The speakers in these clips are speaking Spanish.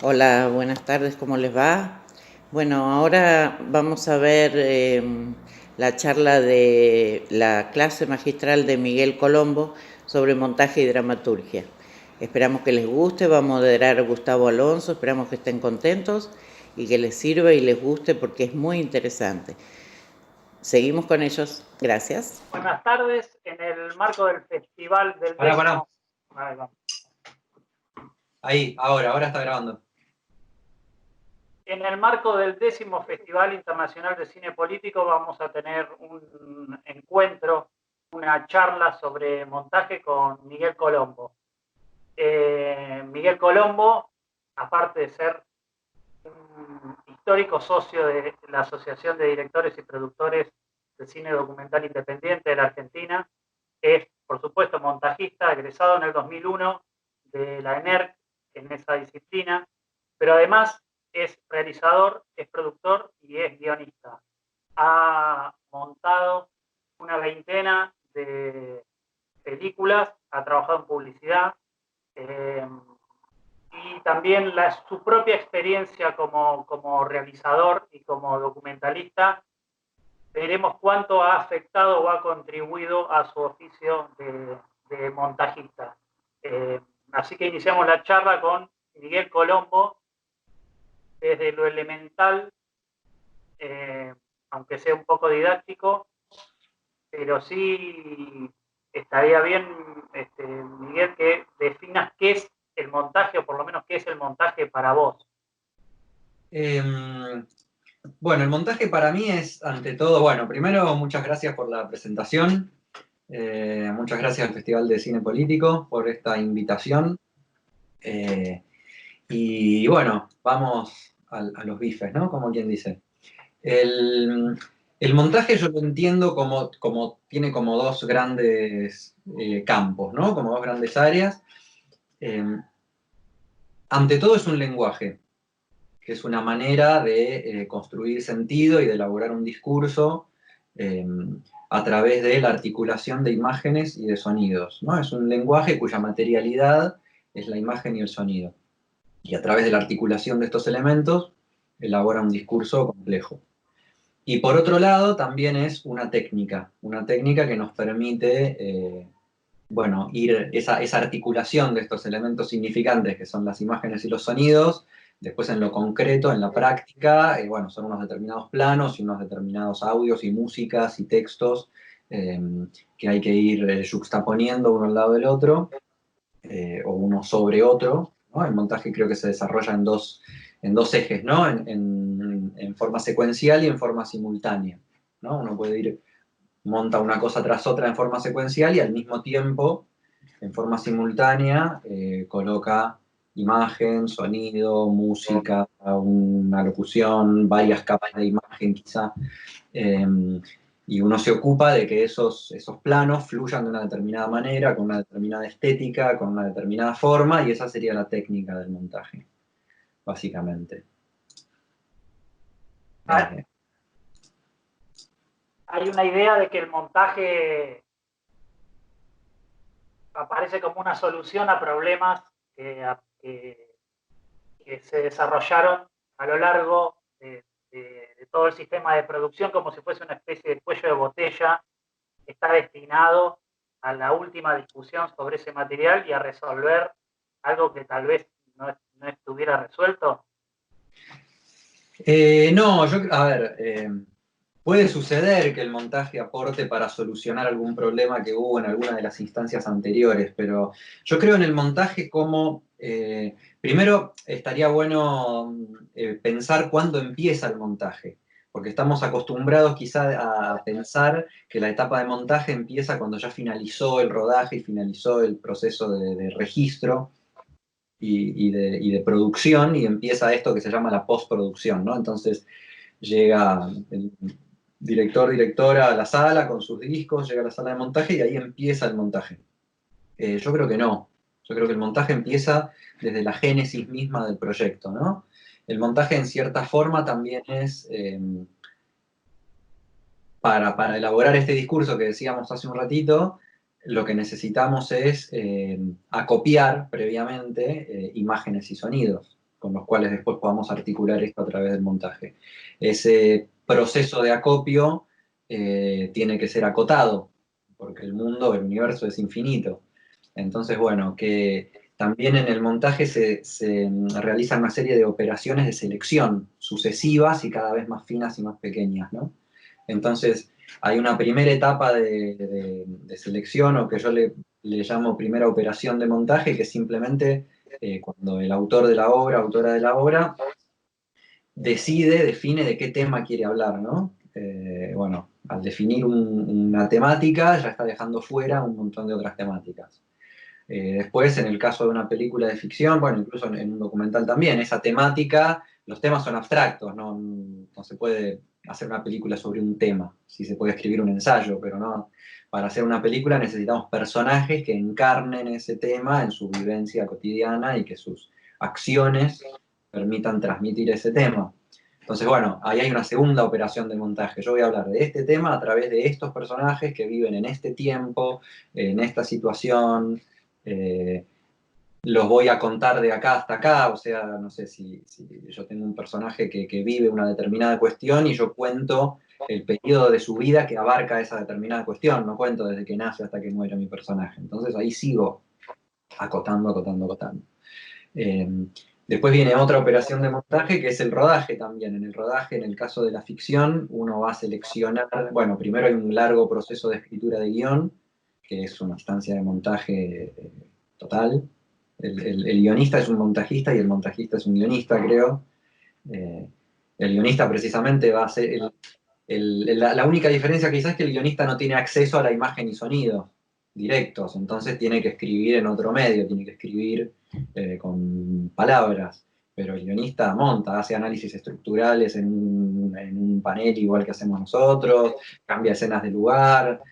Hola, buenas tardes, ¿cómo les va? Bueno, ahora vamos a ver la charla de la clase magistral de Miguel Colombo sobre montaje y dramaturgia. Esperamos que les guste, va a moderar Gustavo Alonso, esperamos que estén contentos y que les sirva y les guste porque es muy interesante. Seguimos con ellos, gracias. Buenas tardes, en el marco del festival del Pará. décimo... Ahí, ahora está grabando. En el marco del 10º Festival Internacional de Cine Político vamos a tener un encuentro, una charla sobre montaje con Miguel Colombo. Miguel Colombo, aparte de ser un histórico socio de la Asociación de Directores y Productores de Cine Documental Independiente de la Argentina, es, por supuesto, montajista, egresado en el 2001 de la ENERC en esa disciplina, pero además es realizador, es productor y es guionista. Ha montado una veintena de películas, ha trabajado en publicidad y también su propia experiencia como realizador y como documentalista. Veremos cuánto ha afectado o ha contribuido a su oficio de montajista. Así que iniciamos la charla con Miguel Colombo, desde lo elemental, aunque sea un poco didáctico, pero sí estaría bien, Miguel, que definas qué es el montaje, o por lo menos qué es el montaje para vos. Bueno, el montaje para mí es, ante todo, bueno, primero muchas gracias por la presentación, muchas gracias al Festival de Cine Político por esta invitación, y bueno, vamos a los bifes, ¿no? Como quien dice. El montaje yo lo entiendo como tiene como dos grandes campos, ¿no? Como dos grandes áreas. Ante todo es un lenguaje, que es una manera de construir sentido y de elaborar un discurso a través de la articulación de imágenes y de sonidos, ¿no? Es un lenguaje cuya materialidad es la imagen y el sonido. Y a través de la articulación de estos elementos elabora un discurso complejo. Y por otro lado, también es una técnica que nos permite, bueno, ir esa articulación de estos elementos significantes que son las imágenes y los sonidos, después en lo concreto, en la práctica, bueno, son unos determinados planos y unos determinados audios y músicas y textos que hay que ir juxtaponiendo uno al lado del otro, o uno sobre otro, ¿no? El montaje creo que se desarrolla en dos ejes, ¿no? En forma secuencial y en forma simultánea, ¿no? Uno puede ir, monta una cosa tras otra en forma secuencial y al mismo tiempo, en forma simultánea, coloca imagen, sonido, música, una locución, varias capas de imagen quizá, y uno se ocupa de que esos planos fluyan de una determinada manera, con una determinada estética, con una determinada forma, y esa sería la técnica del montaje, básicamente. Hay una idea de que el montaje aparece como una solución a problemas que se desarrollaron a lo largo de todo el sistema de producción, como si fuese una especie de cuello de botella que está destinado a la última discusión sobre ese material y a resolver algo que tal vez no estuviera resuelto. No, a ver, puede suceder que el montaje aporte para solucionar algún problema que hubo en alguna de las instancias anteriores, pero yo creo en el montaje como, primero estaría bueno pensar cuándo empieza el montaje, porque estamos acostumbrados quizá a pensar que la etapa de montaje empieza cuando ya finalizó el rodaje y finalizó el proceso de registro y de producción, y empieza esto que se llama la postproducción, ¿no? Entonces llega el director, directora a la sala con sus discos, llega a la sala de montaje y ahí empieza el montaje. Yo creo que no. Yo creo que el montaje empieza desde la génesis misma del proyecto, ¿no? El montaje en cierta forma también es, para elaborar este discurso que decíamos hace un ratito, lo que necesitamos es acopiar previamente imágenes y sonidos. con los cuales después podamos articular esto a través del montaje. Ese proceso de acopio tiene que ser acotado, porque el mundo, el universo es infinito. Entonces, bueno, que también en el montaje se realizan una serie de operaciones de selección sucesivas y cada vez más finas y más pequeñas, ¿no? Entonces, hay una primera etapa de selección, o que yo le llamo primera operación de montaje, que es simplemente cuando el autor de la obra, autora de la obra, define de qué tema quiere hablar, ¿no? Bueno, al definir una temática ya está dejando fuera un montón de otras temáticas. Después, en el caso de una película de ficción, bueno, incluso en un documental también, esa temática, los temas son abstractos, no se puede hacer una película sobre un tema, sí se puede escribir un ensayo, pero no, para hacer una película necesitamos personajes que encarnen ese tema en su vivencia cotidiana y que sus acciones permitan transmitir ese tema. Entonces, bueno, ahí hay una segunda operación de montaje. Yo voy a hablar de este tema a través de estos personajes que viven en este tiempo, en esta situación. Los voy a contar de acá hasta acá, o sea, no sé si yo tengo un personaje que vive una determinada cuestión y yo cuento el periodo de su vida que abarca esa determinada cuestión, no cuento desde que nace hasta que muere mi personaje. Entonces ahí sigo acotando, acotando, acotando. Después viene otra operación de montaje que es el rodaje también. En el rodaje, en el caso de la ficción, uno va a seleccionar, bueno, primero hay un largo proceso de escritura de guión, que es una instancia de montaje total. El guionista es un montajista y el montajista es un guionista, creo. El guionista precisamente va a ser... la única diferencia quizás es que el guionista no tiene acceso a la imagen y sonido directos, entonces tiene que escribir en otro medio, tiene que escribir con palabras, pero el guionista monta, hace análisis estructurales en un panel igual que hacemos nosotros, cambia escenas de lugar,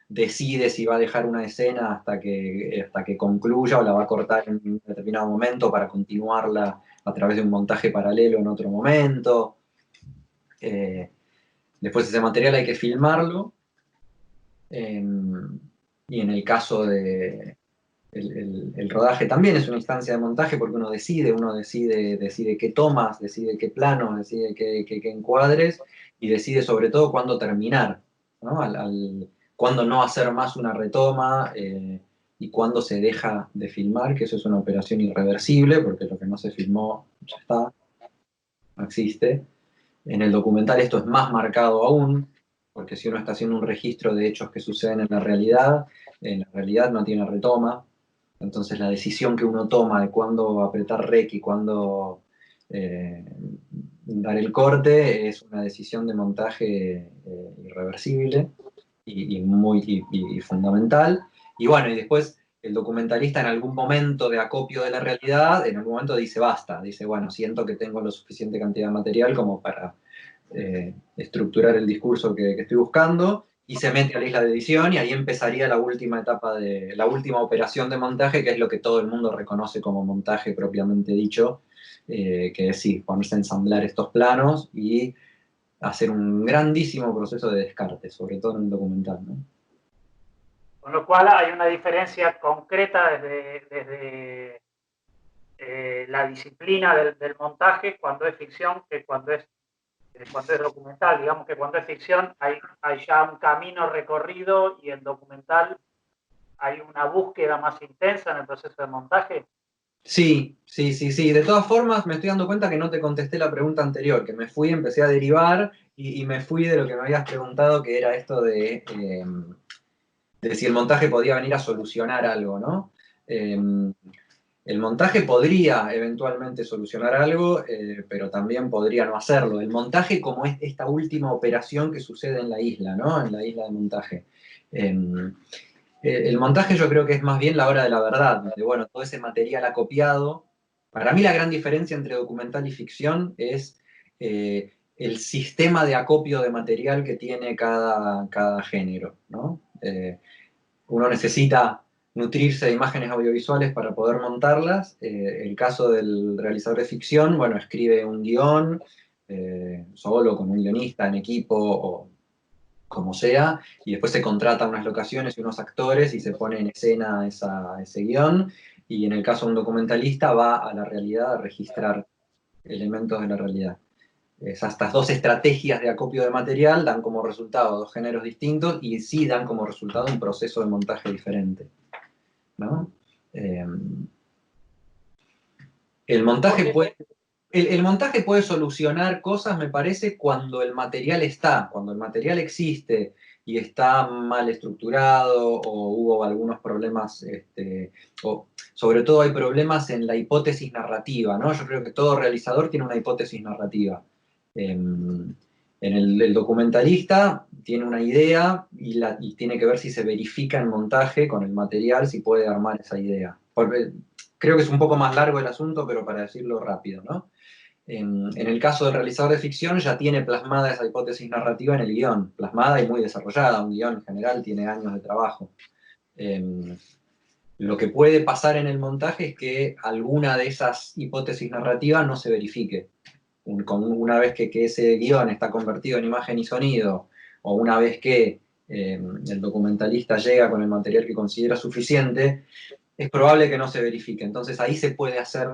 decide si va a dejar una escena hasta que concluya o la va a cortar en un determinado momento para continuarla a través de un montaje paralelo en otro momento. Después ese material hay que filmarlo. Y en el caso de el rodaje también es una instancia de montaje porque uno decide qué tomas, decide qué planos, decide qué encuadres y decide sobre todo cuándo terminar, ¿no? Cuándo no hacer más una retoma y cuándo se deja de filmar, que eso es una operación irreversible porque lo que no se filmó ya está, no existe. En el documental esto es más marcado aún, porque si uno está haciendo un registro de hechos que suceden en la realidad no tiene retoma. Entonces la decisión que uno toma de cuándo apretar rec y cuándo dar el corte es una decisión de montaje irreversible y fundamental. Y bueno, y después el documentalista en algún momento de acopio de la realidad, en algún momento dice basta, dice, bueno, siento que tengo lo suficiente cantidad de material como para estructurar el discurso que estoy buscando, y se mete a la isla de edición, y ahí empezaría la última etapa la última operación de montaje, que es lo que todo el mundo reconoce como montaje propiamente dicho, que es sí, ponerse a ensamblar estos planos y hacer un grandísimo proceso de descarte, sobre todo en un documental, ¿no? Con lo cual hay una diferencia concreta desde la disciplina del montaje cuando es ficción que cuando es documental. Digamos que cuando es ficción hay ya un camino recorrido y en documental hay una búsqueda más intensa en el proceso de montaje. Sí. De todas formas, me estoy dando cuenta que no te contesté la pregunta anterior, que me fui, empecé a derivar y me fui de lo que me habías preguntado, que era esto de si el montaje podía venir a solucionar algo, ¿no? El montaje podría eventualmente solucionar algo, pero también podría no hacerlo. El montaje como es esta última operación que sucede en la isla, ¿no? En la isla de montaje. El montaje yo creo que es más bien la hora de la verdad, donde, bueno, todo ese material acopiado. Para mí la gran diferencia entre documental y ficción es el sistema de acopio de material que tiene cada género, ¿no? Uno necesita nutrirse de imágenes audiovisuales para poder montarlas. El caso del realizador de ficción, bueno, escribe un guión solo, con un guionista en equipo o como sea, y después se contrata unas locaciones y unos actores y se pone en escena ese guión. y en el caso de un documentalista va a la realidad a registrar elementos de la realidad. Estas dos estrategias de acopio de material dan como resultado dos géneros distintos y sí dan como resultado un proceso de montaje diferente, ¿no? El montaje puede solucionar cosas, me parece, cuando el material está, cuando el material existe y está mal estructurado o hubo algunos problemas, o sobre todo hay problemas en la hipótesis narrativa, ¿no? Yo creo que todo realizador tiene una hipótesis narrativa. El documentalista tiene una idea y tiene que ver si se verifica en montaje con el material, si puede armar esa idea. Creo que es un poco más largo el asunto, pero para decirlo rápido, ¿no? En el caso del realizador de ficción ya tiene plasmada esa hipótesis narrativa en el guión, plasmada y muy desarrollada. Un guión en general tiene años de trabajo. Lo que puede pasar en el montaje es que alguna de esas hipótesis narrativas no se verifique. Una vez que ese guión está convertido en imagen y sonido, o una vez que el documentalista llega con el material que considera suficiente, es probable que no se verifique. Entonces ahí se puede hacer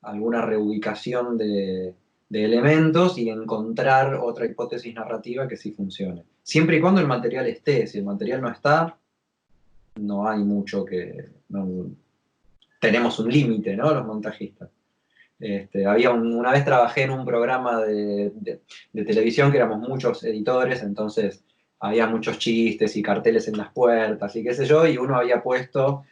alguna reubicación de elementos y encontrar otra hipótesis narrativa que sí funcione. Siempre y cuando el material esté. Si el material no está, no hay mucho que... tenemos un límite, ¿no? Los montajistas. Una vez trabajé en un programa de televisión que éramos muchos editores, entonces había muchos chistes y carteles en las puertas y qué sé yo, y uno había puesto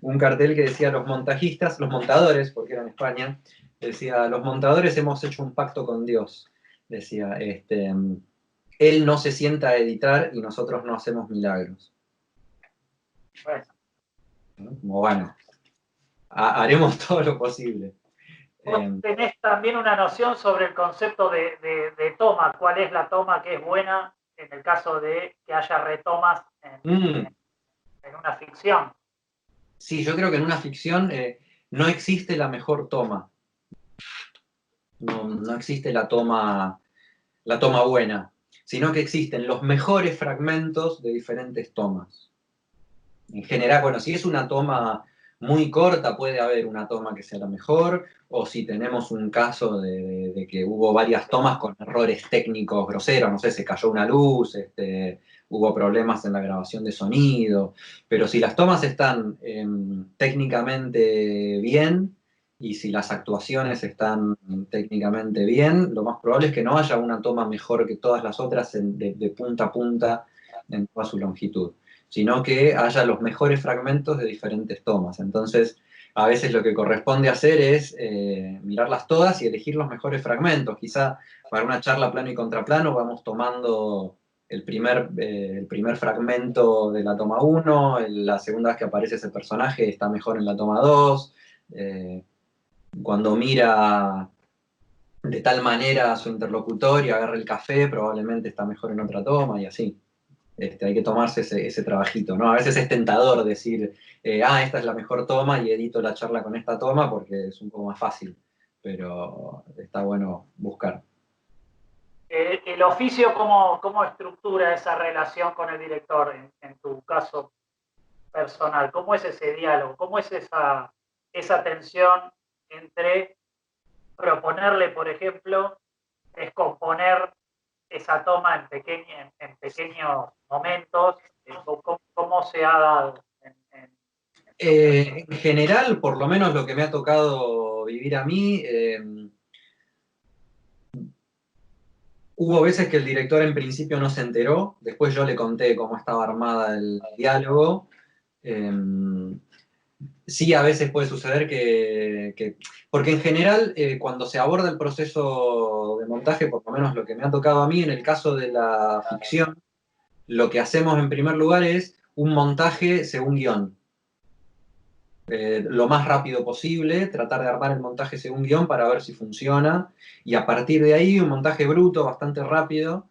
un cartel que decía los montajistas, los montadores, porque era en España, decía, los montadores hemos hecho un pacto con Dios. Decía, Él no se sienta a editar y nosotros no hacemos milagros. Bueno, haremos todo lo posible. Vos tenés también una noción sobre el concepto de toma, cuál es la toma que es buena en el caso de que haya retomas en una ficción. Sí, yo creo que en una ficción no existe la mejor toma. No existe la toma buena, sino que existen los mejores fragmentos de diferentes tomas. En general, bueno, si es una toma muy corta, puede haber una toma que sea la mejor, o si tenemos un caso de que hubo varias tomas con errores técnicos groseros, no sé, se cayó una luz, hubo problemas en la grabación de sonido, pero si las tomas están técnicamente bien y si las actuaciones están técnicamente bien, lo más probable es que no haya una toma mejor que todas las otras de punta a punta en toda su longitud, sino que haya los mejores fragmentos de diferentes tomas. Entonces, a veces lo que corresponde hacer es mirarlas todas y elegir los mejores fragmentos. Quizá para una charla plano y contraplano vamos tomando el primer fragmento de la toma 1, la segunda vez que aparece ese personaje está mejor en la toma 2, cuando mira de tal manera a su interlocutor y agarra el café, probablemente está mejor en otra toma y así. Hay que tomarse ese trabajito, ¿no? A veces es tentador decir, esta es la mejor toma y edito la charla con esta toma porque es un poco más fácil, pero está bueno buscar. El oficio, ¿cómo estructura esa relación con el director en tu caso personal? ¿Cómo es ese diálogo? ¿Cómo es esa tensión entre proponerle, por ejemplo, descomponer esa toma en pequeños momentos? ¿Cómo se ha dado? En general, por lo menos lo que me ha tocado vivir a mí, hubo veces que el director en principio no se enteró, después yo le conté cómo estaba armada el diálogo. Sí, a veces puede suceder porque en general cuando se aborda el proceso de montaje, por lo menos lo que me ha tocado a mí, en el caso de la ficción, lo que hacemos en primer lugar es un montaje según guión. Lo más rápido posible, tratar de armar el montaje según guión para ver si funciona, y a partir de ahí un montaje bruto, bastante rápido.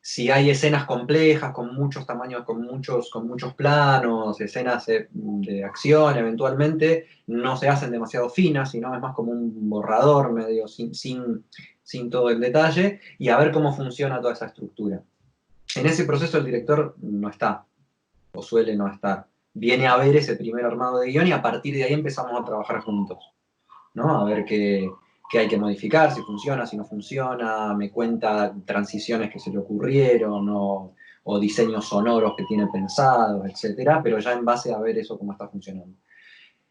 Si hay escenas complejas, con muchos tamaños, con muchos planos, escenas de acción, eventualmente no se hacen demasiado finas, sino es más como un borrador medio sin todo el detalle, y a ver cómo funciona toda esa estructura. En ese proceso el director no está, o suele no estar. viene a ver ese primer armado de guión y a partir de ahí empezamos a trabajar juntos, ¿no? A ver qué hay que modificar, si funciona, si no funciona, me cuenta transiciones que se le ocurrieron o diseños sonoros que tiene pensados, etcétera, pero ya en base a ver eso cómo está funcionando.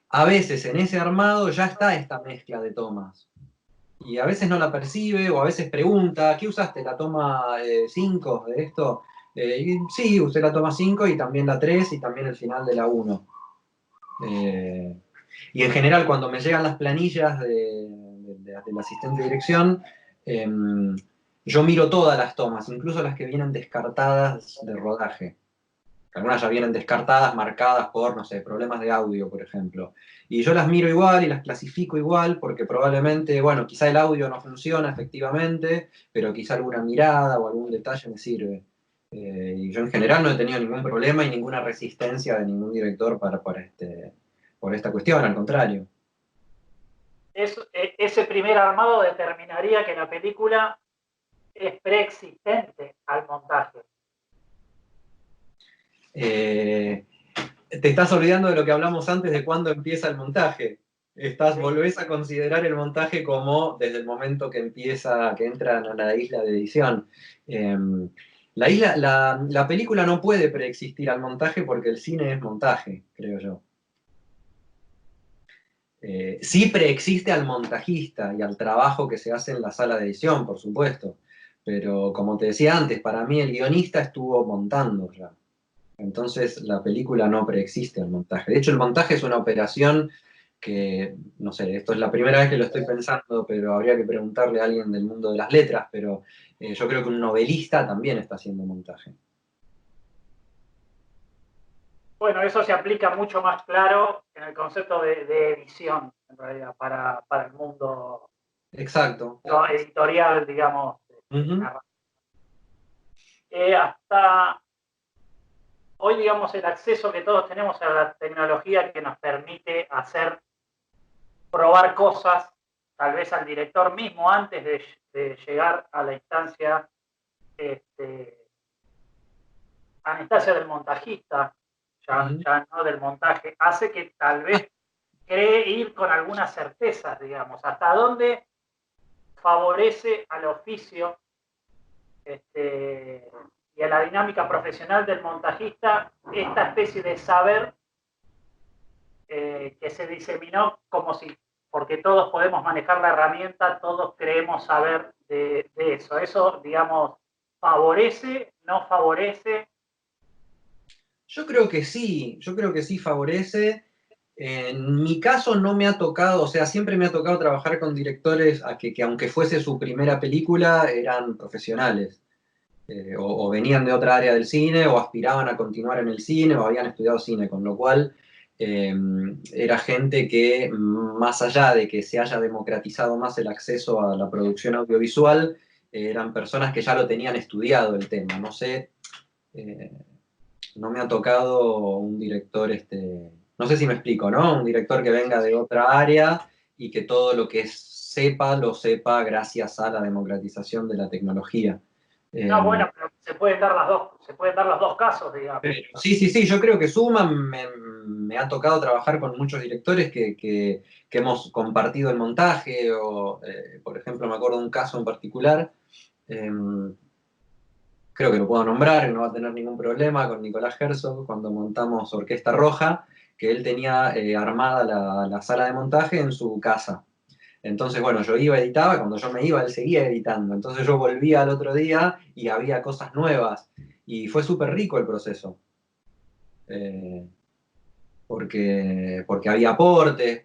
A veces en ese armado ya está esta mezcla de tomas. Y a veces no la percibe, o a veces pregunta, ¿qué usaste? ¿La toma 5 de esto? Y sí, usé la toma 5 y también la 3 y también el final de la 1. Y en general cuando me llegan las planillas del asistente de dirección, yo miro todas las tomas, incluso las que vienen descartadas de rodaje. Algunas ya vienen descartadas, marcadas por, no sé, problemas de audio, por ejemplo. Y yo las miro igual y las clasifico igual porque probablemente, bueno, quizá el audio no funciona efectivamente, pero quizá alguna mirada o algún detalle me sirve. Y yo en general no he tenido ningún problema y ninguna resistencia de ningún director por esta cuestión, al contrario. Ese primer armado determinaría que la película es preexistente al montaje. Te estás olvidando de lo que hablamos antes de cuándo empieza el montaje. Volvés a considerar el montaje como desde el momento que empieza, que entran a la isla de edición. La película no puede preexistir al montaje porque el cine es montaje, creo yo. Sí preexiste al montajista y al trabajo que se hace en la sala de edición, por supuesto. Pero como te decía antes, para mí el guionista estuvo montando ya. Entonces la película no preexiste al montaje. De hecho, el montaje es una operación que, no sé, esto es la primera vez que lo estoy pensando, pero habría que preguntarle a alguien del mundo de las letras, pero yo creo que un novelista también está haciendo montaje. Bueno, eso se aplica mucho más claro en el concepto de edición, en realidad, para el mundo Exacto. editorial, digamos. Hasta hoy, digamos, el acceso que todos tenemos a la tecnología que nos permite probar cosas, tal vez al director mismo, antes de llegar a la instancia del montajista, ya no del montaje, hace que tal vez cree ir con algunas certezas, digamos, hasta dónde favorece al oficio y a la dinámica profesional del montajista esta especie de saber que se diseminó como si, porque todos podemos manejar la herramienta, todos creemos saber de eso. Eso, digamos, favorece, no favorece. Yo creo que sí favorece. En mi caso no me ha tocado, o sea, siempre me ha tocado trabajar con directores que aunque fuese su primera película, eran profesionales. O venían de otra área del cine, o aspiraban a continuar en el cine, o habían estudiado cine, con lo cual era gente que, más allá de que se haya democratizado más el acceso a la producción audiovisual, eran personas que ya lo tenían estudiado el tema. No sé, no me ha tocado un director, no sé si me explico, ¿no? Un director que venga de otra área y que todo lo que sepa, lo sepa gracias a la democratización de la tecnología. No, bueno, pero se pueden dar los dos casos, digamos. Sí, yo creo que suma. Me ha tocado trabajar con muchos directores que hemos compartido el montaje, por ejemplo, me acuerdo de un caso en particular, creo que lo puedo nombrar, no va a tener ningún problema, con Nicolás Herzog, cuando montamos Orquesta Roja, que él tenía armada la sala de montaje en su casa. Entonces, bueno, yo editaba, cuando yo me iba, él seguía editando. Entonces yo volvía al otro día y había cosas nuevas. Y fue súper rico el proceso. Porque había aportes,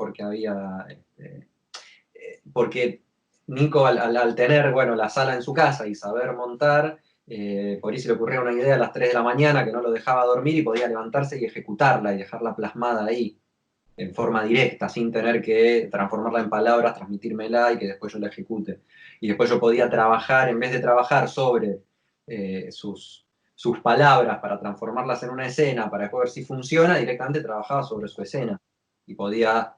porque Nico al tener, bueno, la sala en su casa y saber montar, por ahí se le ocurría una idea a las 3 de la mañana que no lo dejaba dormir y podía levantarse y ejecutarla y dejarla plasmada ahí en forma directa, sin tener que transformarla en palabras, transmitírmela y que después yo la ejecute. Y después yo podía trabajar, en vez de trabajar sobre sus palabras para transformarlas en una escena, para después ver si funciona, directamente trabajaba sobre su escena. Y podía,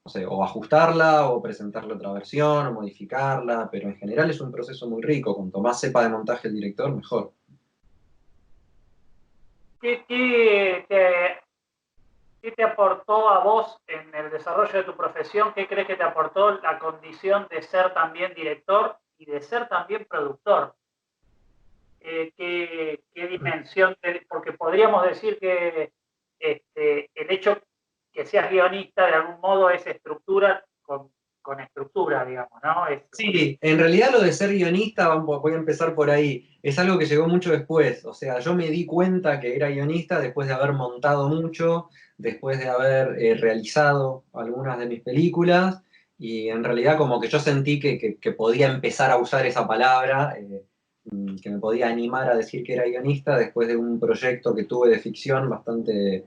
no sé, o ajustarla, o presentarle otra versión, o modificarla, pero en general es un proceso muy rico. Cuanto más sepa de montaje el director, mejor. ¿qué te aportó a vos en el desarrollo de tu profesión? ¿Qué crees que te aportó la condición de ser también director y de ser también productor? ¿Qué dimensión? Porque podríamos decir que el hecho que seas guionista de algún modo es estructura con estructura, digamos, ¿no? Sí, en realidad lo de ser guionista, voy a empezar por ahí, es algo que llegó mucho después. O sea, yo me di cuenta que era guionista después de haber montado mucho, después de haber realizado algunas de mis películas, y en realidad como que yo sentí que podía empezar a usar esa palabra, que me podía animar a decir que era guionista después de un proyecto que tuve de ficción bastante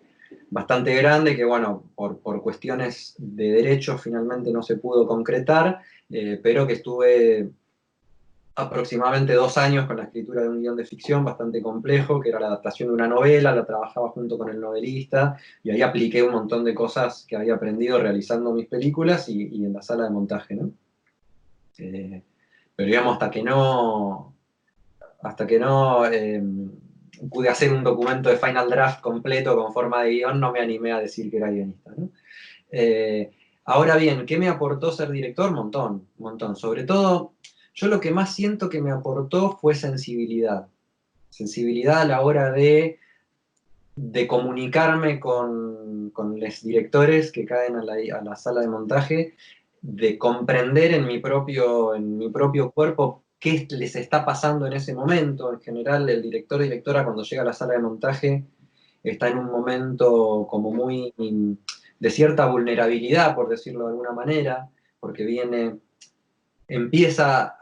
grande, que bueno, por cuestiones de derechos finalmente no se pudo concretar, pero que estuve aproximadamente 2 años con la escritura de un guión de ficción bastante complejo, que era la adaptación de una novela, la trabajaba junto con el novelista, y ahí apliqué un montón de cosas que había aprendido realizando mis películas y en la sala de montaje, ¿no? Pero digamos, hasta que no pude hacer un documento de Final Draft completo con forma de guión, no me animé a decir que era guionista, ¿no? Ahora bien, ¿qué me aportó ser director? Montón, montón. Sobre todo, yo lo que más siento que me aportó fue sensibilidad. Sensibilidad a la hora de comunicarme con los directores que caen a la sala de montaje, de comprender en mi propio cuerpo qué les está pasando en ese momento. En general, el director o directora cuando llega a la sala de montaje está en un momento como muy de cierta vulnerabilidad, por decirlo de alguna manera, porque empieza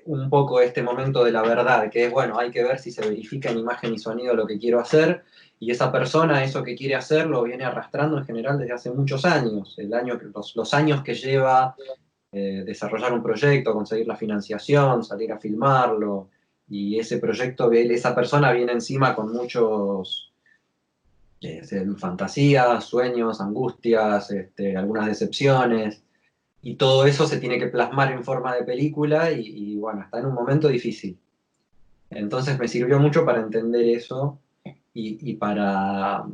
un poco este momento de la verdad, que es, bueno, hay que ver si se verifica en imagen y sonido lo que quiero hacer, y esa persona, eso que quiere hacer, lo viene arrastrando en general desde hace muchos años, los años que lleva desarrollar un proyecto, conseguir la financiación, salir a filmarlo, y ese proyecto, esa persona viene encima con muchos fantasías, sueños, angustias, algunas decepciones, y todo eso se tiene que plasmar en forma de película y bueno, está en un momento difícil. Entonces me sirvió mucho para entender eso y para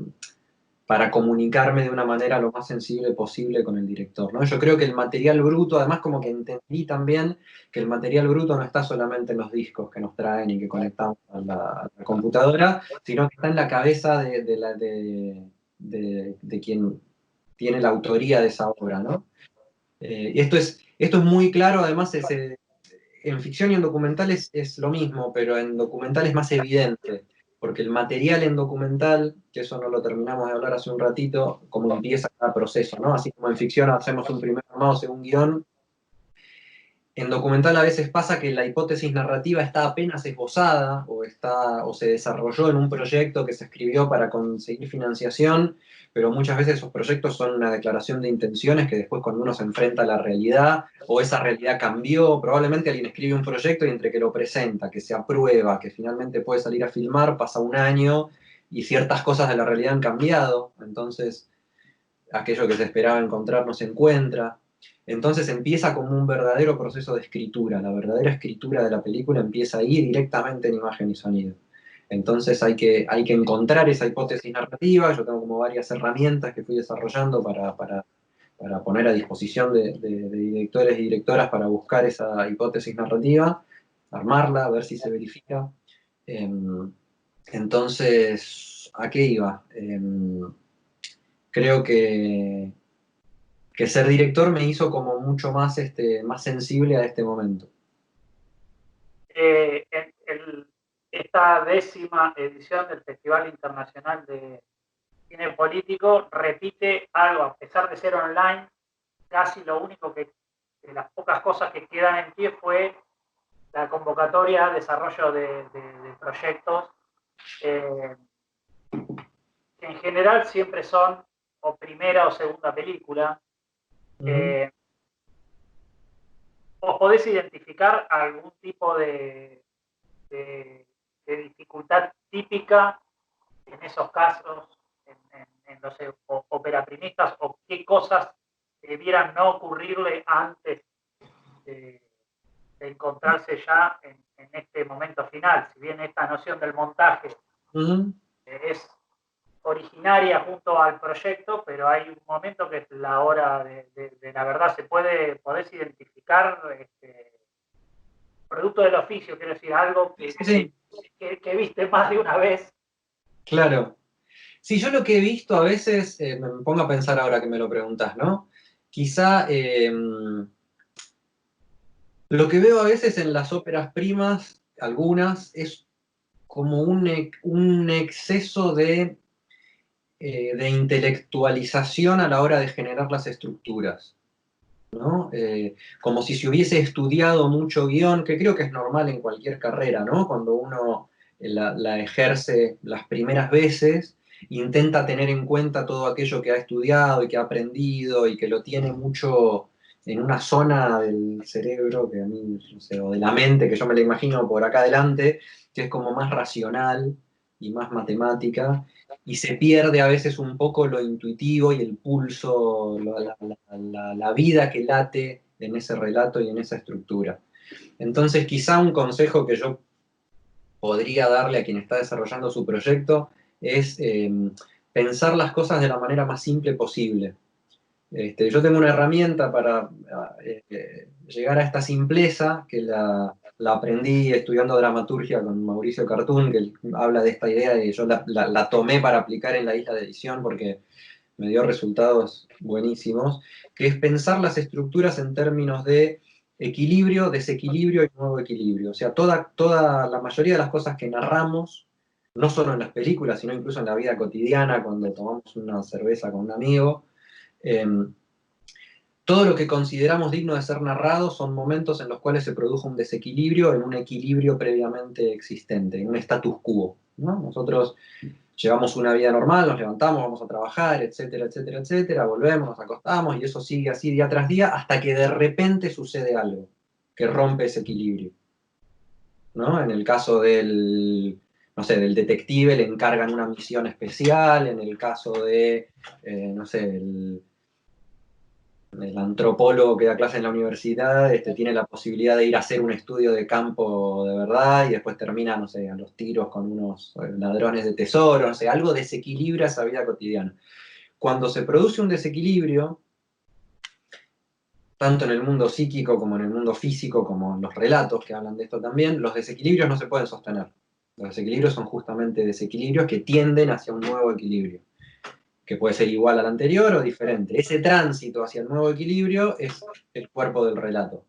comunicarme de una manera lo más sensible posible con el director, ¿no? Yo creo que el material bruto, además como que entendí también que el material bruto no está solamente en los discos que nos traen y que conectamos a la computadora, sino que está en la cabeza de quien tiene la autoría de esa obra, ¿no? Y esto es muy claro, además en ficción y en documentales es lo mismo, pero en documental es más evidente, porque el material en documental, que eso no lo terminamos de hablar hace un ratito, cómo empieza cada proceso, ¿no? Así como en ficción hacemos un primer armado según guión, en documental a veces pasa que la hipótesis narrativa está apenas esbozada o se desarrolló en un proyecto que se escribió para conseguir financiación, pero muchas veces esos proyectos son una declaración de intenciones que después cuando uno se enfrenta a la realidad o esa realidad cambió, probablemente alguien escribe un proyecto y entre que lo presenta, que se aprueba, que finalmente puede salir a filmar, pasa un año y ciertas cosas de la realidad han cambiado, entonces aquello que se esperaba encontrar no se encuentra. Entonces empieza como un verdadero proceso de escritura. La verdadera escritura de la película empieza ahí directamente en imagen y sonido. Entonces hay que encontrar esa hipótesis narrativa. Yo tengo como varias herramientas que fui desarrollando para poner a disposición de directores y directoras para buscar esa hipótesis narrativa, armarla, ver si se verifica. Entonces, ¿a qué iba? Creo que ser director me hizo como mucho más sensible a este momento. Eh, esta 10ª edición del Festival Internacional de Cine Político repite algo, a pesar de ser online, casi lo único de las pocas cosas que quedan en pie fue la convocatoria, desarrollo de proyectos, que en general siempre son o primera o segunda película. ¿Vos podés identificar algún tipo de dificultad típica en esos casos, en los operaprimistas, o qué cosas debieran no ocurrirle antes de encontrarse ya en este momento final? Si bien esta noción del montaje es originaria junto al proyecto, pero hay un momento que es la hora de la verdad. Podés identificar producto del oficio, quiero decir, algo Sí, que viste más de una vez. claro. Sí, yo lo que he visto a veces, me pongo a pensar ahora que me lo preguntás, ¿no? Quizá lo que veo a veces en las óperas primas, algunas, es como un exceso de intelectualización a la hora de generar las estructuras, ¿no? Como si se hubiese estudiado mucho guión, que creo que es normal en cualquier carrera, ¿no? Cuando uno la ejerce las primeras veces, intenta tener en cuenta todo aquello que ha estudiado y que ha aprendido y que lo tiene mucho en una zona del cerebro, que a mí, no sé, o de la mente, que yo me la imagino por acá adelante, que es como más racional y más matemática, y se pierde a veces un poco lo intuitivo y el pulso, la vida que late en ese relato y en esa estructura. Entonces, quizá un consejo que yo podría darle a quien está desarrollando su proyecto es pensar las cosas de la manera más simple posible. Yo tengo una herramienta para llegar a esta simpleza que la aprendí estudiando dramaturgia con Mauricio Cartún, que él habla de esta idea y yo la tomé para aplicar en la isla de edición porque me dio resultados buenísimos, que es pensar las estructuras en términos de equilibrio, desequilibrio y nuevo equilibrio. O sea, toda la mayoría de las cosas que narramos, no solo en las películas, sino incluso en la vida cotidiana, cuando tomamos una cerveza con un amigo, eh, todo lo que consideramos digno de ser narrado son momentos en los cuales se produjo un desequilibrio en un equilibrio previamente existente, en un status quo, ¿no? Nosotros llevamos una vida normal, nos levantamos, vamos a trabajar, etcétera, etcétera, etcétera, volvemos, nos acostamos y eso sigue así día tras día hasta que de repente sucede algo que rompe ese equilibrio, ¿no? En el caso del, no sé, del detective le encargan una misión especial, en el caso de, no sé, el antropólogo que da clase en la universidad tiene la posibilidad de ir a hacer un estudio de campo de verdad y después termina, no sé, a los tiros con unos ladrones de tesoro, no sé, algo desequilibra esa vida cotidiana. Cuando se produce un desequilibrio, tanto en el mundo psíquico como en el mundo físico, como en los relatos que hablan de esto también, los desequilibrios no se pueden sostener. Los desequilibrios son justamente desequilibrios que tienden hacia un nuevo equilibrio, que puede ser igual al anterior o diferente. Ese tránsito hacia el nuevo equilibrio es el cuerpo del relato.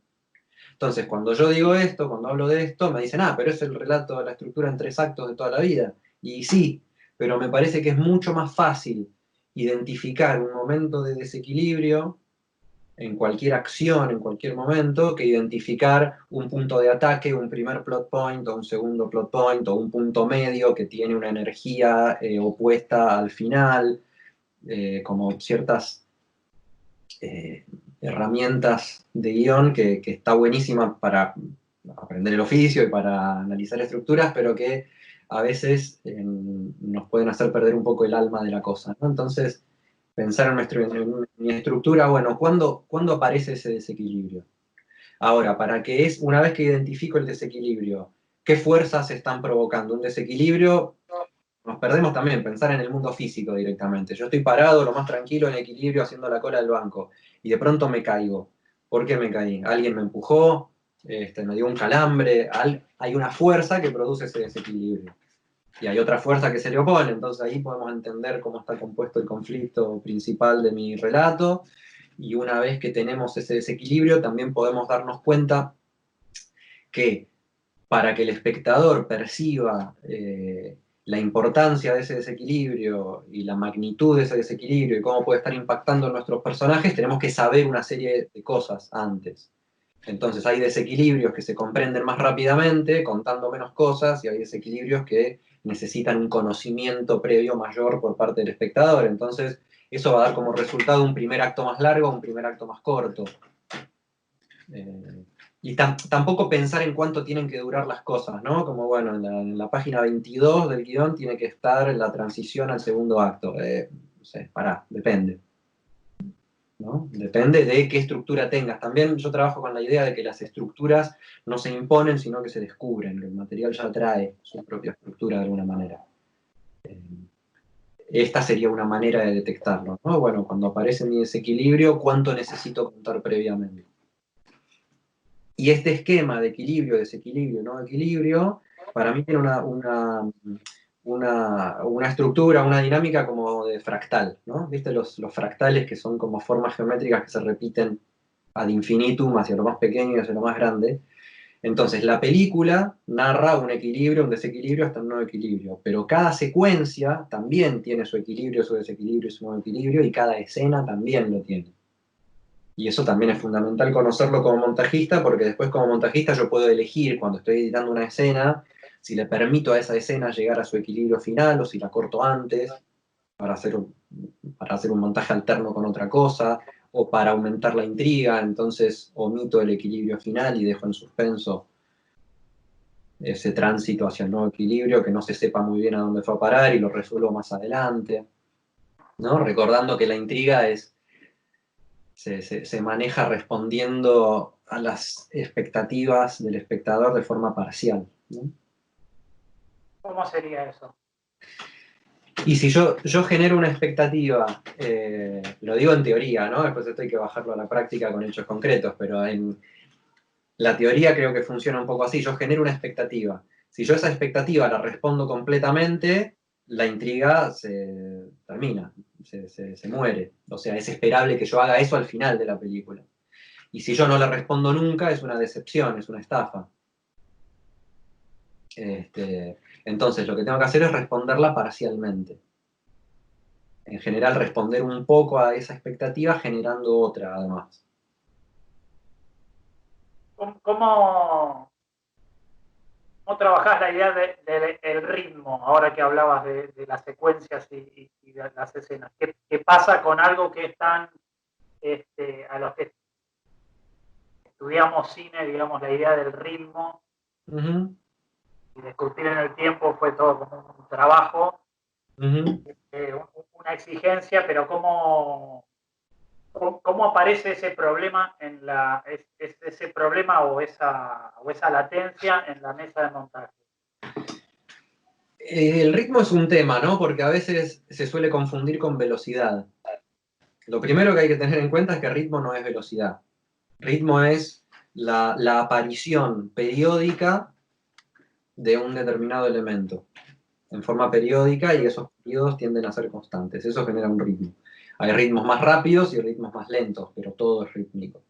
Entonces, cuando yo digo esto, cuando hablo de esto, me dicen, pero es el relato, la estructura en 3 actos de toda la vida. Y sí, pero me parece que es mucho más fácil identificar un momento de desequilibrio en cualquier acción, en cualquier momento, que identificar un punto de ataque, un primer plot point, o un segundo plot point, o un punto medio que tiene una energía opuesta al final, como ciertas herramientas de guión que está buenísima para aprender el oficio y para analizar estructuras, pero que a veces nos pueden hacer perder un poco el alma de la cosa, ¿no? Entonces, pensar en mi estructura, bueno, ¿cuándo aparece ese desequilibrio? Ahora, una vez que identifico el desequilibrio, ¿qué fuerzas están provocando? Un desequilibrio, nos perdemos también, pensar en el mundo físico directamente. Yo estoy parado, lo más tranquilo, en equilibrio, haciendo la cola del banco, y de pronto me caigo. ¿Por qué me caí? ¿Alguien me empujó? ¿Me dio un calambre? Hay una fuerza que produce ese desequilibrio. Y hay otra fuerza que se le opone, entonces ahí podemos entender cómo está compuesto el conflicto principal de mi relato, y una vez que tenemos ese desequilibrio, también podemos darnos cuenta que para que el espectador perciba la importancia de ese desequilibrio y la magnitud de ese desequilibrio y cómo puede estar impactando en nuestros personajes, tenemos que saber una serie de cosas antes. Entonces hay desequilibrios que se comprenden más rápidamente, contando menos cosas, y hay desequilibrios que necesitan un conocimiento previo mayor por parte del espectador. Entonces eso va a dar como resultado un primer acto más largo, un primer acto más corto. Y tampoco pensar en cuánto tienen que durar las cosas, ¿no? Como, bueno, en la página 22 del guión tiene que estar la transición al segundo acto. No sé, depende. ¿No? Depende de qué estructura tengas. También yo trabajo con la idea de que las estructuras no se imponen, sino que se descubren, que el material ya trae su propia estructura de alguna manera. esta sería una manera de detectarlo, ¿no? Bueno, cuando aparece mi desequilibrio, ¿cuánto necesito contar previamente? Y este esquema de equilibrio, desequilibrio, no equilibrio, para mí tiene una estructura, una dinámica como de fractal, ¿no? ¿Viste los fractales que son como formas geométricas que se repiten ad infinitum, hacia lo más pequeño y hacia lo más grande? Entonces, la película narra un equilibrio, un desequilibrio hasta un nuevo equilibrio, pero cada secuencia también tiene su equilibrio, su desequilibrio y su nuevo equilibrio, y cada escena también lo tiene. Y eso también es fundamental conocerlo como montajista, porque después como montajista yo puedo elegir cuando estoy editando una escena, si le permito a esa escena llegar a su equilibrio final o si la corto antes para hacer un montaje alterno con otra cosa, o para aumentar la intriga, entonces omito el equilibrio final y dejo en suspenso ese tránsito hacia el nuevo equilibrio que no se sepa muy bien a dónde fue a parar y lo resuelvo más adelante, ¿no? Recordando que la intriga se maneja respondiendo a las expectativas del espectador de forma parcial, ¿no? ¿Cómo sería eso? Y si yo genero una expectativa, lo digo en teoría, ¿no? Después esto hay que bajarlo a la práctica con hechos concretos, pero en la teoría creo que funciona un poco así. Yo genero una expectativa. Si yo esa expectativa la respondo completamente, la intriga se termina, se muere. O sea, es esperable que yo haga eso al final de la película. Y si yo no le respondo nunca, es una decepción, es una estafa. Entonces, lo que tengo que hacer es responderla parcialmente. En general, responder un poco a esa expectativa generando otra, además. ¿Cómo trabajás la idea del ritmo, ahora que hablabas de las secuencias y de las escenas? ¿Qué pasa con algo que es tan, a los que estudiamos cine, digamos, la idea del ritmo Uh-huh. y de esculpir en el tiempo fue todo como un trabajo, Uh-huh. una exigencia, pero ¿cómo aparece ese problema ese problema o esa latencia en la mesa de montaje? El ritmo es un tema, ¿no? Porque a veces se suele confundir con velocidad. Lo primero que hay que tener en cuenta es que ritmo no es velocidad. Ritmo es la aparición periódica de un determinado elemento en forma periódica, y esos periodos tienden a ser constantes. Eso genera un ritmo. Hay ritmos más rápidos y ritmos más lentos, pero todo es rítmico.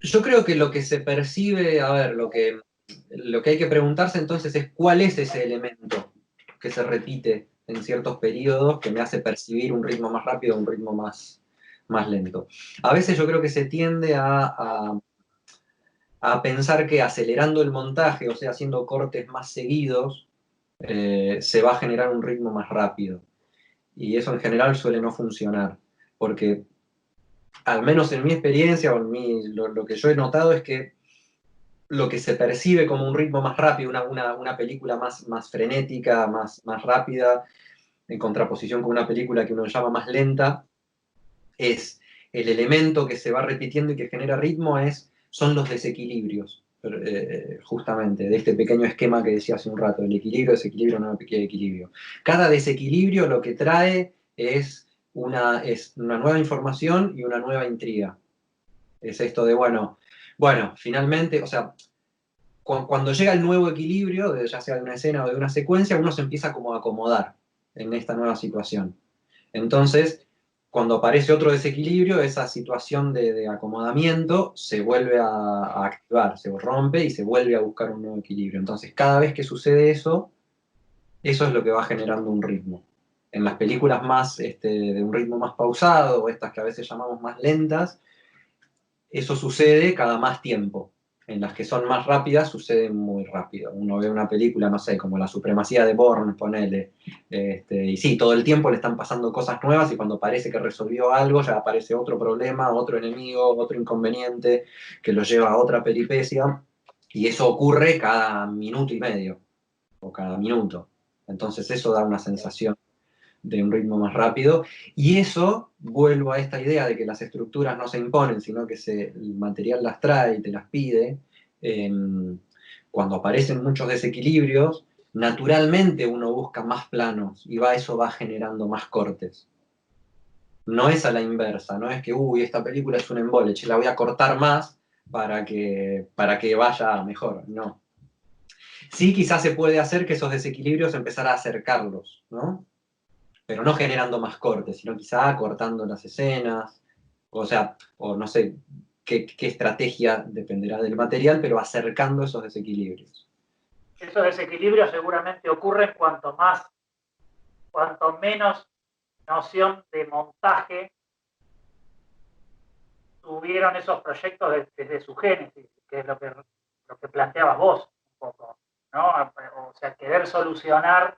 Yo creo que lo que se percibe, a ver, lo que hay que preguntarse entonces es cuál es ese elemento que se repite en ciertos periodos que me hace percibir un ritmo más rápido o un ritmo más lento. A veces yo creo que se tiende a pensar que acelerando el montaje, o sea, haciendo cortes más seguidos, se va a generar un ritmo más rápido. Y eso en general suele no funcionar, porque al menos en mi experiencia o lo que yo he notado es que lo que se percibe como un ritmo más rápido, una película más frenética, más rápida, en contraposición con una película que uno llama más lenta, es el elemento que se va repitiendo y que genera ritmo son los desequilibrios, justamente, de este pequeño esquema que decía hace un rato, el equilibrio, desequilibrio, no equilibrio. Cada desequilibrio lo que trae es una nueva información y una nueva intriga. Es esto de, bueno, finalmente, o sea, cuando llega el nuevo equilibrio, ya sea de una escena o de una secuencia, uno se empieza como a acomodar en esta nueva situación. Entonces, cuando aparece otro desequilibrio, esa situación de acomodamiento se vuelve a activar, se rompe y se vuelve a buscar un nuevo equilibrio. Entonces, cada vez que sucede eso es lo que va generando un ritmo. En las películas más de un ritmo más pausado, o estas que a veces llamamos más lentas, eso sucede cada más tiempo. En las que son más rápidas sucede muy rápido. Uno ve una película, no sé, como La Supremacía de Bourne, ponele. Y sí, todo el tiempo le están pasando cosas nuevas y cuando parece que resolvió algo ya aparece otro problema, otro enemigo, otro inconveniente que lo lleva a otra peripecia. Y eso ocurre cada minuto y medio o cada minuto. Entonces eso da una sensación de un ritmo más rápido, y eso, vuelvo a esta idea de que las estructuras no se imponen, sino que el material las trae y te las pide. Cuando aparecen muchos desequilibrios, naturalmente uno busca más planos y eso va generando más cortes. No es a la inversa, no es que, uy, esta película es un embole, che, la voy a cortar más para que vaya mejor, no. Sí, quizás se puede hacer que esos desequilibrios empezar a acercarlos, ¿no? Pero no generando más cortes, sino quizá cortando las escenas, o sea, o no sé qué estrategia dependerá del material, pero acercando esos desequilibrios. Esos desequilibrios seguramente ocurren cuanto menos noción de montaje tuvieron esos proyectos desde su génesis, que es lo que planteabas vos un poco, ¿no? O sea, querer solucionar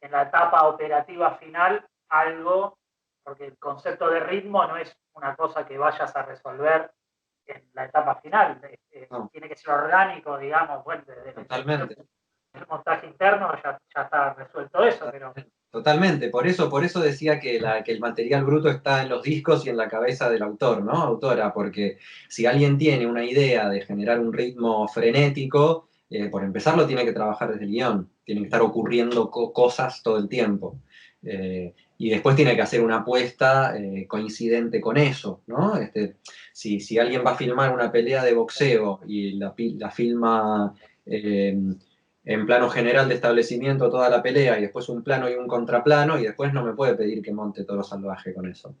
en la etapa operativa final algo, porque el concepto de ritmo no es una cosa que vayas a resolver en la etapa final, No, tiene que ser orgánico, digamos, bueno, desde totalmente. el montaje interno ya está resuelto eso, pero... Totalmente, por eso decía que el material bruto está en los discos y en la cabeza del autor, ¿no? Autora, porque si alguien tiene una idea de generar un ritmo frenético, por empezar lo tiene que trabajar desde el guión, tiene que estar ocurriendo cosas todo el tiempo. Y después tiene que hacer una apuesta coincidente con eso, ¿no? Si alguien va a filmar una pelea de boxeo y la filma en plano general de establecimiento toda la pelea y después un plano y un contraplano y después no me puede pedir que monte Toro Salvaje con eso.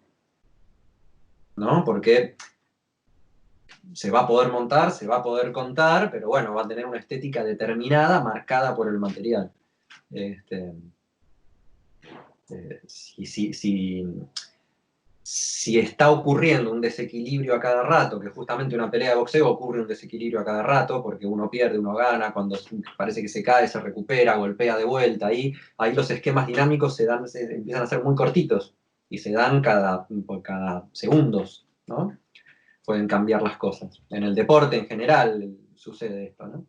¿No? Porque se va a poder montar, se va a poder contar, pero bueno, va a tener una estética determinada, marcada por el material. Si está ocurriendo un desequilibrio a cada rato, que justamente una pelea de boxeo ocurre un desequilibrio a cada rato, porque uno pierde, uno gana, cuando parece que se cae, se recupera, golpea de vuelta, ahí los esquemas dinámicos empiezan a ser muy cortitos, y se dan por cada segundos, ¿no? Pueden cambiar las cosas. En el deporte en general sucede esto, ¿no?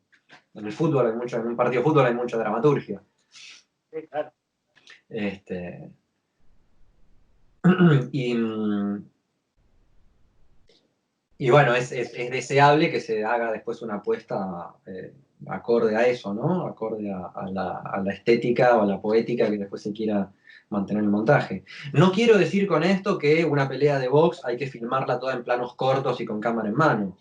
En el fútbol en un partido de fútbol hay mucha dramaturgia. Sí, claro. Y bueno, es deseable que se haga después una apuesta acorde a eso, ¿no? Acorde a la estética o a la poética que después se quiera mantener el montaje. No quiero decir con esto que una pelea de box hay que filmarla toda en planos cortos y con cámara en mano.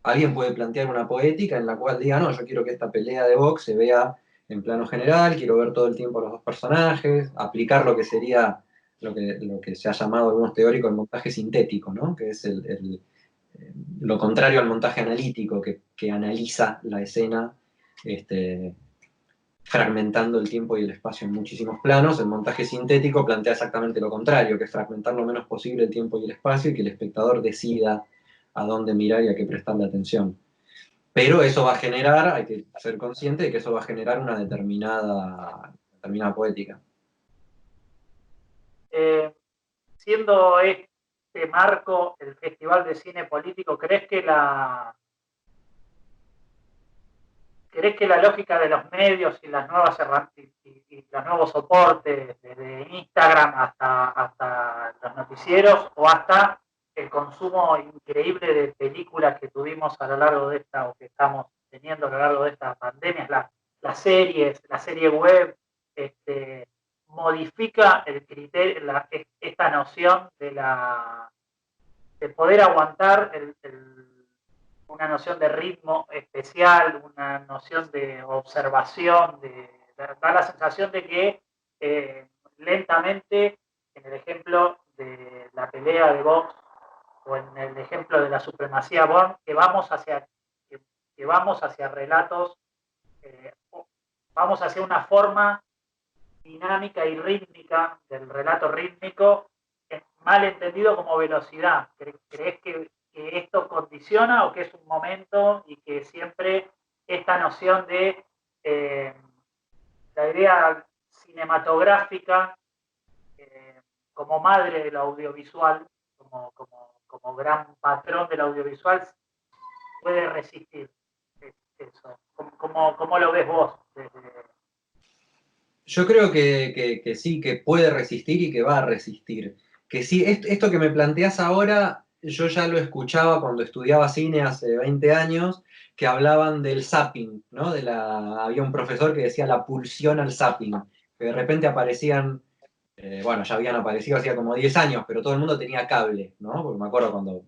Alguien puede plantear una poética en la cual diga, no, yo quiero que esta pelea de box se vea en plano general, quiero ver todo el tiempo a los dos personajes, aplicar lo que sería lo que se ha llamado algunos teóricos el montaje sintético, ¿no? Que es lo contrario al montaje analítico, que analiza la escena fragmentando el tiempo y el espacio en muchísimos planos. El montaje sintético plantea exactamente lo contrario, que es fragmentar lo menos posible el tiempo y el espacio y que el espectador decida a dónde mirar y a qué prestarle atención. Pero eso va a generar, hay que ser consciente de que eso va a generar una determinada poética. Siendo este marco el Festival de Cine Político, ¿crees que la lógica de los medios y las nuevas y los nuevos soportes, desde Instagram hasta los noticieros o hasta el consumo increíble de películas que tuvimos a lo largo de o que estamos teniendo a lo largo de esta pandemia, las series, la serie web, modifica el criterio, esta noción de poder aguantar una noción de ritmo especial, una noción de observación, da la sensación de que lentamente, en el ejemplo de la pelea de box o en el ejemplo de la supremacía Born, que vamos hacia relatos, vamos hacia una forma dinámica y rítmica del relato rítmico, mal entendido como velocidad. ¿Crees que esto condiciona o que es un momento y que siempre esta noción de la idea cinematográfica como madre del audiovisual, como gran patrón del audiovisual, puede resistir eso? ¿Cómo lo ves vos? Yo creo que sí, que puede resistir y que va a resistir. Que sí, esto que me planteas ahora yo ya lo escuchaba cuando estudiaba cine hace 20 años, que hablaban del zapping, ¿no? Había un profesor que decía la pulsión al zapping, que de repente aparecían, bueno, ya habían aparecido hacía como 10 años, pero todo el mundo tenía cable, ¿no? Porque me acuerdo cuando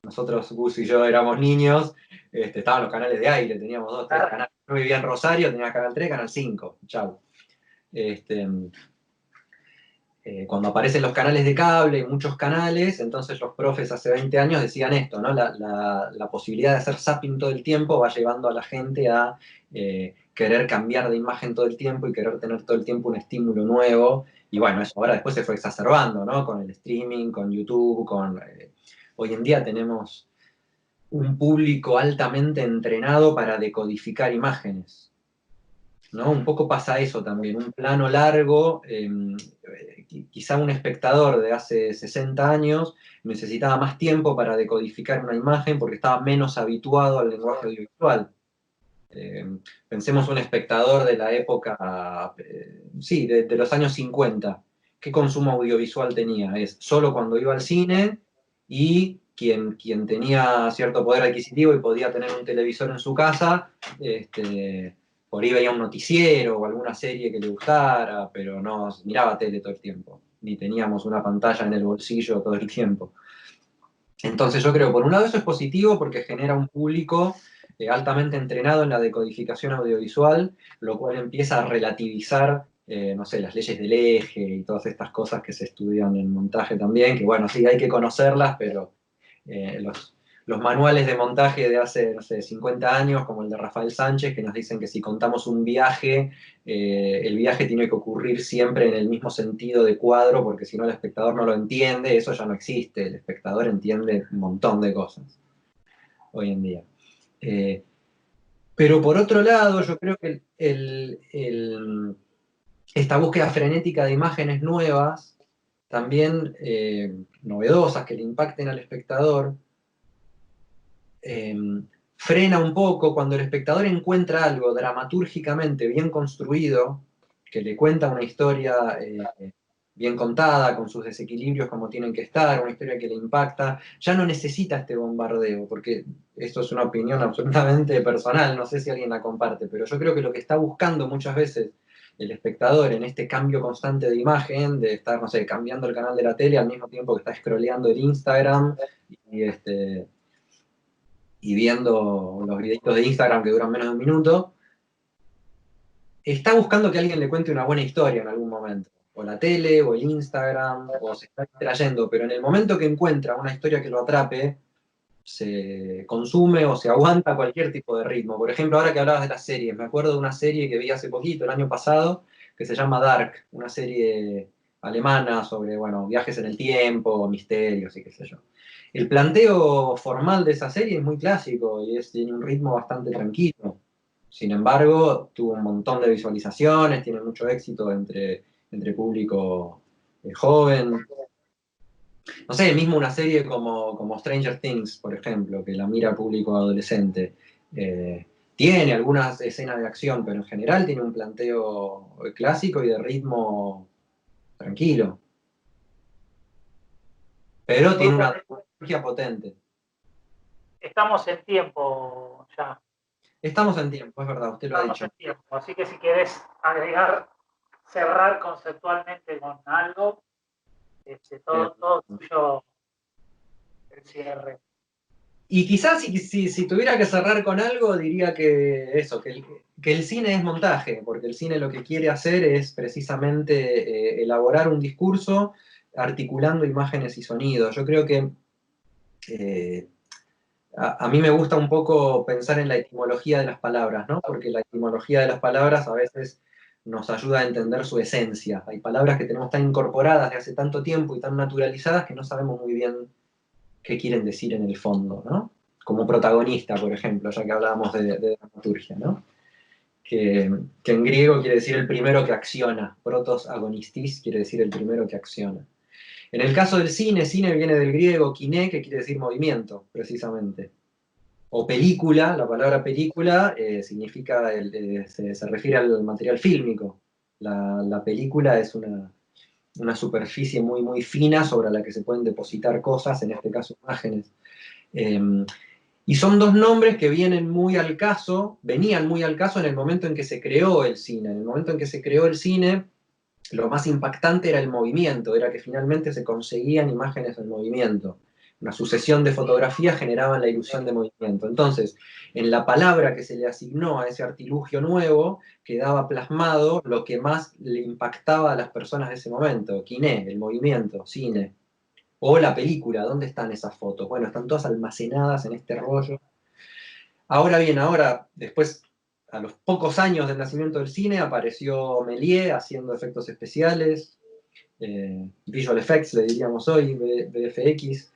nosotros, Gus y yo, éramos niños, estaban los canales de aire, teníamos 2, 3 canales. Yo vivía en Rosario, tenía Canal 3, Canal 5, chau. Cuando aparecen los canales de cable, muchos canales, entonces los profes hace 20 años decían esto, ¿no? La posibilidad de hacer zapping todo el tiempo va llevando a la gente a querer cambiar de imagen todo el tiempo y querer tener todo el tiempo un estímulo nuevo. Y bueno, eso ahora después se fue exacerbando, ¿no? Con el streaming, con YouTube, hoy en día tenemos un público altamente entrenado para decodificar imágenes, ¿no? Un poco pasa eso también, un plano largo, quizá un espectador de hace 60 años necesitaba más tiempo para decodificar una imagen porque estaba menos habituado al lenguaje audiovisual. Pensemos un espectador de la época, sí, de los años 50. ¿Qué consumo audiovisual tenía? Es solo cuando iba al cine y quien tenía cierto poder adquisitivo y podía tener un televisor en su casa, por ahí veía un noticiero o alguna serie que le gustara, pero no miraba tele todo el tiempo, ni teníamos una pantalla en el bolsillo todo el tiempo. Entonces yo creo, por un lado eso es positivo porque genera un público altamente entrenado en la decodificación audiovisual, lo cual empieza a relativizar, no sé, las leyes del eje y todas estas cosas que se estudian en montaje también, que bueno, sí, hay que conocerlas, pero los manuales de montaje de hace, no sé, 50 años, como el de Rafael Sánchez, que nos dicen que si contamos un viaje, el viaje tiene que ocurrir siempre en el mismo sentido de cuadro, porque si no el espectador no lo entiende, eso ya no existe, el espectador entiende un montón de cosas hoy en día. Pero por otro lado, yo creo que esta búsqueda frenética de imágenes nuevas, también novedosas, que le impacten al espectador, frena un poco cuando el espectador encuentra algo dramatúrgicamente bien construido, que le cuenta una historia bien contada, con sus desequilibrios como tienen que estar, una historia que le impacta, ya no necesita este bombardeo, porque esto es una opinión absolutamente personal, no sé si alguien la comparte, pero yo creo que lo que está buscando muchas veces el espectador en este cambio constante de imagen, de estar, no sé, cambiando el canal de la tele al mismo tiempo que está scrolleando el Instagram y viendo los videitos de Instagram que duran menos de un minuto, está buscando que alguien le cuente una buena historia en algún momento. O la tele, o el Instagram, o se está distrayendo, pero en el momento que encuentra una historia que lo atrape, se consume o se aguanta cualquier tipo de ritmo. Por ejemplo, ahora que hablabas de las series, me acuerdo de una serie que vi hace poquito, el año pasado, que se llama Dark, una serie alemana sobre, bueno, viajes en el tiempo, misterios y qué sé yo. El planteo formal de esa serie es muy clásico y tiene un ritmo bastante tranquilo. Sin embargo, tuvo un montón de visualizaciones, tiene mucho éxito entre público joven. No sé, mismo una serie como Stranger Things, por ejemplo, que la mira público adolescente. Tiene algunas escenas de acción, pero en general tiene un planteo clásico y de ritmo tranquilo. Pero tiene una dramaturgia potente. Estamos en tiempo ya. Estamos en tiempo, es verdad, usted lo ha dicho. En tiempo. Así que si querés agregar, cerrar conceptualmente con algo, todo tuyo el cierre. Y quizás si tuviera que cerrar con algo, diría que eso, que el cine es montaje, porque el cine lo que quiere hacer es precisamente elaborar un discurso articulando imágenes y sonidos. Yo creo que a mí me gusta un poco pensar en la etimología de las palabras, ¿no? Porque la etimología de las palabras a veces nos ayuda a entender su esencia. Hay palabras que tenemos tan incorporadas de hace tanto tiempo y tan naturalizadas que no sabemos muy bien qué quieren decir en el fondo, ¿no? Como protagonista, por ejemplo, ya que hablábamos de dramaturgia, ¿no? Que en griego quiere decir el primero que acciona, protos agonistis quiere decir el primero que acciona. En el caso del cine, cine viene del griego kiné, que quiere decir movimiento, precisamente. O película, la palabra película significa, se refiere al material fílmico. La película es una superficie muy, muy fina sobre la que se pueden depositar cosas, en este caso imágenes. Y son dos nombres que venían muy al caso en el momento en que se creó el cine. En el momento en que se creó el cine, lo más impactante era el movimiento, era que finalmente se conseguían imágenes en movimiento. Una sucesión de fotografías generaban la ilusión de movimiento. Entonces, en la palabra que se le asignó a ese artilugio nuevo, quedaba plasmado lo que más le impactaba a las personas de ese momento: kiné, el movimiento, cine. O la película, ¿dónde están esas fotos? Bueno, están todas almacenadas en este rollo. Ahora bien, después, a los pocos años del nacimiento del cine, apareció Méliès haciendo efectos especiales, visual effects le diríamos hoy, VFX,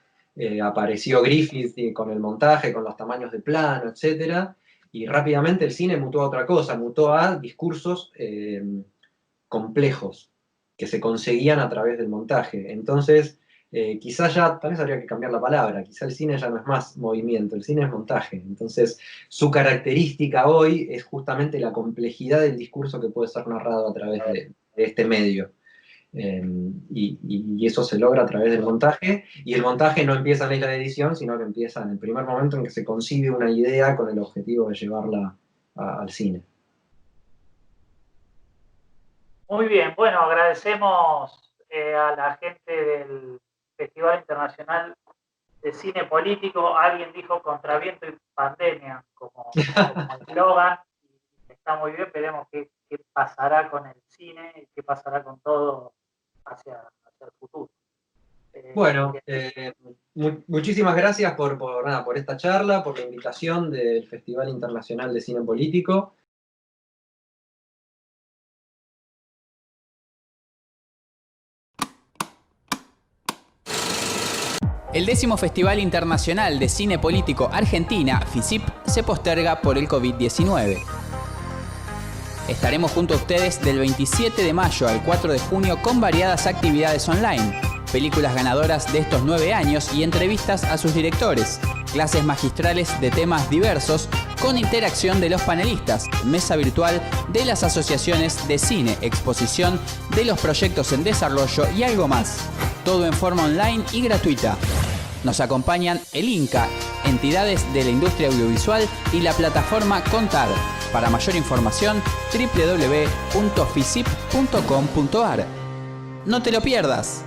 apareció Griffith con el montaje, con los tamaños de plano, etc. Y rápidamente el cine mutó a otra cosa, mutó a discursos complejos que se conseguían a través del montaje. Entonces, quizás ya, tal vez habría que cambiar la palabra, quizá el cine ya no es más movimiento, el cine es montaje. Entonces, su característica hoy es justamente la complejidad del discurso que puede ser narrado a través de este medio. Y eso se logra a través del montaje, y el montaje no empieza en la isla de edición, sino que empieza en el primer momento en que se concibe una idea con el objetivo de llevarla al cine. Muy bien, bueno, agradecemos a la gente del Festival Internacional de Cine Político. Alguien dijo contra viento y pandemia como eslogan. Está muy bien, veremos qué pasará con el cine y qué pasará con todo hacia el futuro. Bueno, muchísimas gracias por esta charla, por la invitación del Festival Internacional de Cine Político. El 10º Festival Internacional de Cine Político Argentina, FICIP, se posterga por el COVID-19. Estaremos junto a ustedes del 27 de mayo al 4 de junio con variadas actividades online, películas ganadoras de estos 9 años y entrevistas a sus directores, clases magistrales de temas diversos con interacción de los panelistas, mesa virtual de las asociaciones de cine, exposición de los proyectos en desarrollo y algo más. Todo en forma online y gratuita. Nos acompañan el INCA, entidades de la industria audiovisual y la plataforma Contar. Para mayor información, www.ficip.com.ar. No te lo pierdas.